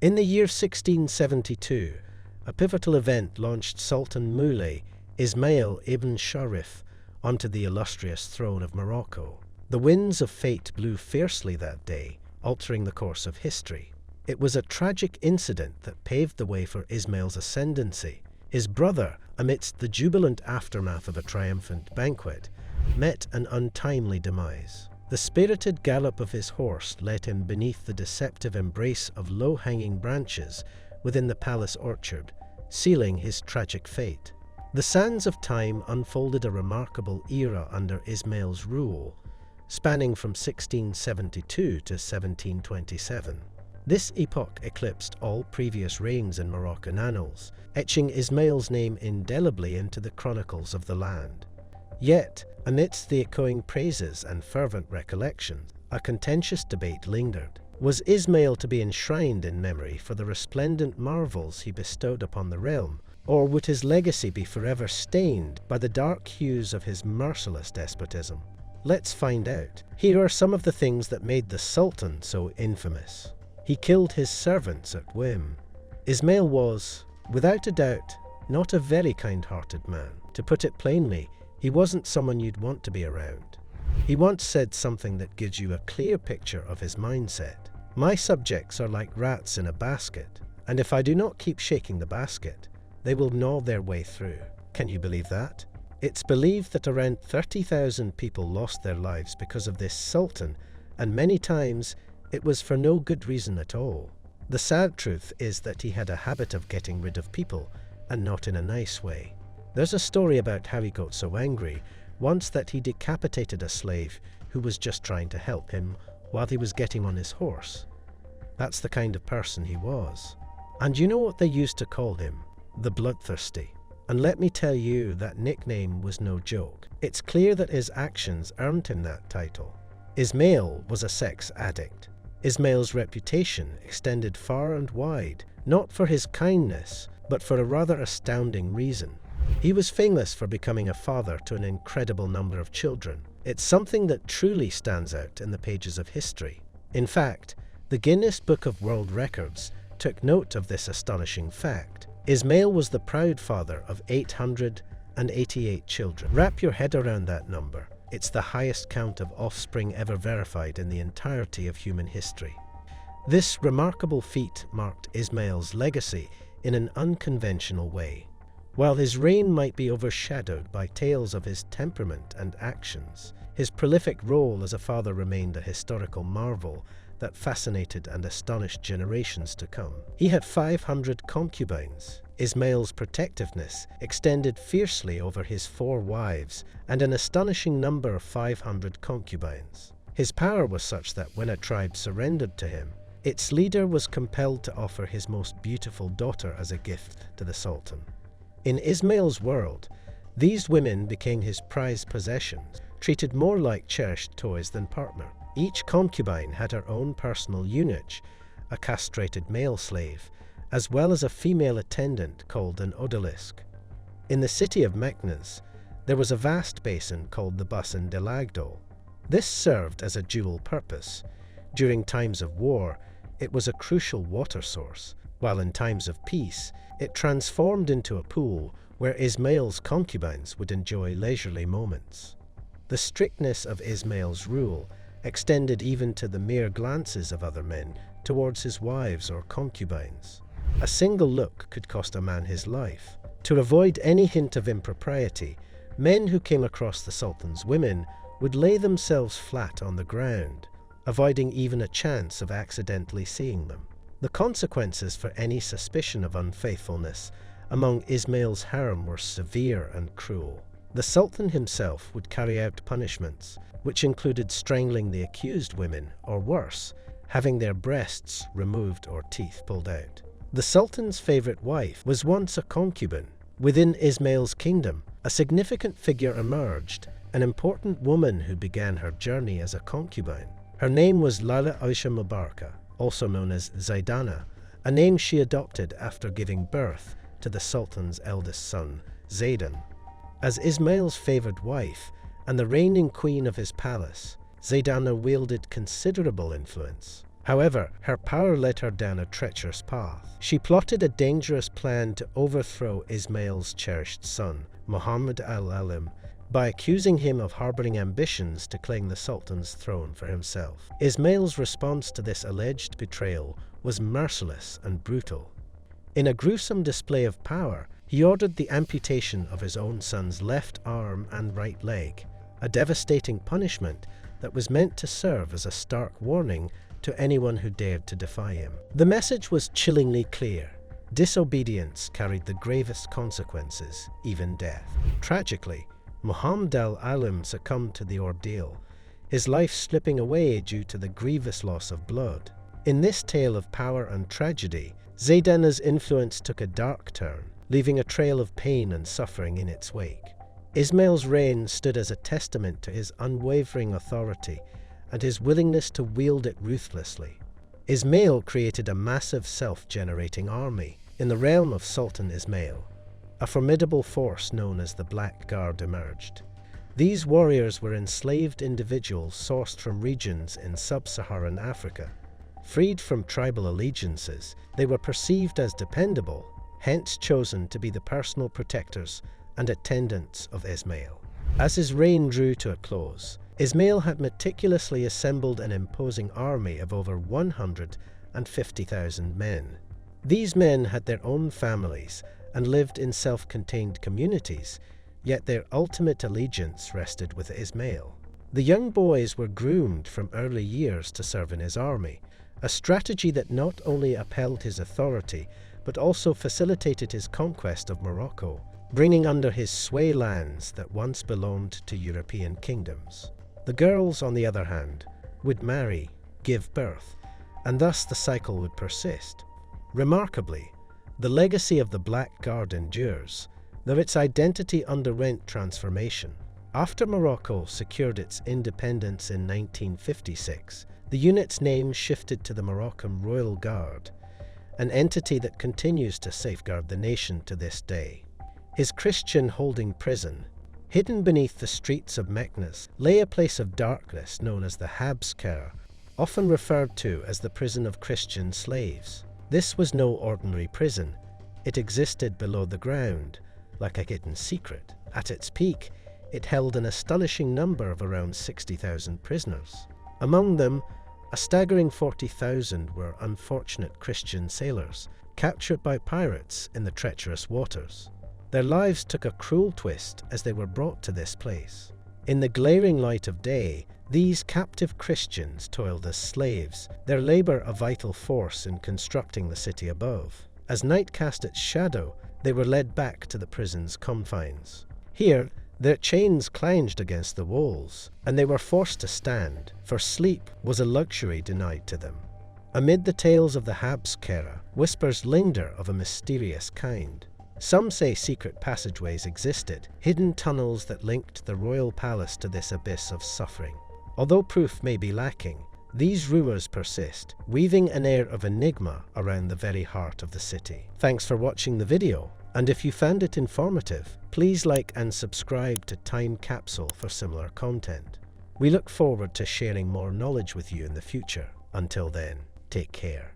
In the year 1672, a pivotal event launched Sultan Moulay Ismail ibn Sharif onto the illustrious throne of Morocco. The winds of fate blew fiercely that day, altering the course of history. It was a tragic incident that paved the way for Ismail's ascendancy. His brother, amidst the jubilant aftermath of a triumphant banquet, met an untimely demise. The spirited gallop of his horse led him beneath the deceptive embrace of low-hanging branches within the palace orchard, sealing his tragic fate. The sands of time unfolded a remarkable era under Ismail's rule, spanning from 1672 to 1727. This epoch eclipsed all previous reigns in Moroccan annals, etching Ismail's name indelibly into the chronicles of the land. Yet, amidst the echoing praises and fervent recollections, a contentious debate lingered. Was Ismail to be enshrined in memory for the resplendent marvels he bestowed upon the realm, or would his legacy be forever stained by the dark hues of his merciless despotism? Let's find out. Here are some of the things that made the Sultan so infamous. He killed his servants at whim. Ismail was, without a doubt, not a very kind-hearted man. To put it plainly, he wasn't someone you'd want to be around. He once said something that gives you a clear picture of his mindset. My subjects are like rats in a basket, and if I do not keep shaking the basket, they will gnaw their way through. Can you believe that? It's believed that around 30,000 people lost their lives because of this sultan, and many times it was for no good reason at all. The sad truth is that he had a habit of getting rid of people, and not in a nice way. There's a story about how he got so angry once that he decapitated a slave who was just trying to help him while he was getting on his horse. That's the kind of person he was. And you know what they used to call him? The Bloodthirsty. And let me tell you, that nickname was no joke. It's clear that his actions earned him that title. Ismail was a sex addict. Ismail's reputation extended far and wide, not for his kindness, but for a rather astounding reason. He was famous for becoming a father to an incredible number of children. It's something that truly stands out in the pages of history. In fact, the Guinness Book of World Records took note of this astonishing fact. Ismail was the proud father of 888 children. Wrap your head around that number. It's the highest count of offspring ever verified in the entirety of human history. This remarkable feat marked Ismail's legacy in an unconventional way. While his reign might be overshadowed by tales of his temperament and actions, his prolific role as a father remained a historical marvel that fascinated and astonished generations to come. He had 500 concubines. Ismail's protectiveness extended fiercely over his 4 wives and an astonishing number of 500 concubines. His power was such that when a tribe surrendered to him, its leader was compelled to offer his most beautiful daughter as a gift to the Sultan. In Ismail's world, these women became his prized possessions, treated more like cherished toys than partner. Each concubine had her own personal eunuch, a castrated male slave, as well as a female attendant called an odalisque. In the city of Meknes, there was a vast basin called the Bassin de l'Agdo. This served as a dual purpose. During times of war, it was a crucial water source, while in times of peace, it transformed into a pool where Ismail's concubines would enjoy leisurely moments. The strictness of Ismail's rule extended even to the mere glances of other men towards his wives or concubines. A single look could cost a man his life. To avoid any hint of impropriety, men who came across the Sultan's women would lay themselves flat on the ground, avoiding even a chance of accidentally seeing them. The consequences for any suspicion of unfaithfulness among Ismail's harem were severe and cruel. The Sultan himself would carry out punishments, which included strangling the accused women, or worse, having their breasts removed or teeth pulled out. The Sultan's favorite wife was once a concubine. Within Ismail's kingdom, a significant figure emerged, an important woman who began her journey as a concubine. Her name was Lala Aisha Mubaraka, also known as Zaidana, a name she adopted after giving birth to the Sultan's eldest son, Zaidan. As Ismail's favored wife and the reigning queen of his palace, Zaidana wielded considerable influence. However, her power led her down a treacherous path. She plotted a dangerous plan to overthrow Ismail's cherished son, Muhammad al-Alim, by accusing him of harboring ambitions to claim the Sultan's throne for himself. Ismail's response to this alleged betrayal was merciless and brutal. In a gruesome display of power, he ordered the amputation of his own son's left arm and right leg, a devastating punishment that was meant to serve as a stark warning to anyone who dared to defy him. The message was chillingly clear. Disobedience carried the gravest consequences, even death. Tragically, Muhammad al-Alim succumbed to the ordeal, his life slipping away due to the grievous loss of blood. In this tale of power and tragedy, Zaidena's influence took a dark turn, leaving a trail of pain and suffering in its wake. Ismail's reign stood as a testament to his unwavering authority and his willingness to wield it ruthlessly. Ismail created a massive self-generating army. In the realm of Sultan Ismail, a formidable force known as the Black Guard emerged. These warriors were enslaved individuals sourced from regions in sub-Saharan Africa. Freed from tribal allegiances, they were perceived as dependable, hence chosen to be the personal protectors and attendants of Ismail. As his reign drew to a close, Ismail had meticulously assembled an imposing army of over 150,000 men. These men had their own families and lived in self-contained communities, yet their ultimate allegiance rested with Ismail. The young boys were groomed from early years to serve in his army, a strategy that not only upheld his authority, but also facilitated his conquest of Morocco, bringing under his sway lands that once belonged to European kingdoms. The girls, on the other hand, would marry, give birth, and thus the cycle would persist. Remarkably, the legacy of the Black Guard endures, though its identity underwent transformation. After Morocco secured its independence in 1956, the unit's name shifted to the Moroccan Royal Guard, an entity that continues to safeguard the nation to this day. His Christian holding prison, hidden beneath the streets of Meknes, lay a place of darkness known as the Habs-Ker, often referred to as the prison of Christian slaves. This was no ordinary prison. It existed below the ground, like a hidden secret. At its peak, it held an astonishing number of around 60,000 prisoners. Among them, a staggering 40,000 were unfortunate Christian sailors, captured by pirates in the treacherous waters. Their lives took a cruel twist as they were brought to this place. In the glaring light of day, these captive Christians toiled as slaves, their labor a vital force in constructing the city above. As night cast its shadow, they were led back to the prison's confines. Here, their chains clanged against the walls, and they were forced to stand, for sleep was a luxury denied to them. Amid the tales of the Habs-Ker, whispers linger of a mysterious kind. Some say secret passageways existed, hidden tunnels that linked the royal palace to this abyss of suffering. Although proof may be lacking, these rumors persist, weaving an air of enigma around the very heart of the city. Thanks for watching the video, and if you found it informative, please like and subscribe to Time Capsule for similar content. We look forward to sharing more knowledge with you in the future. Until then, take care.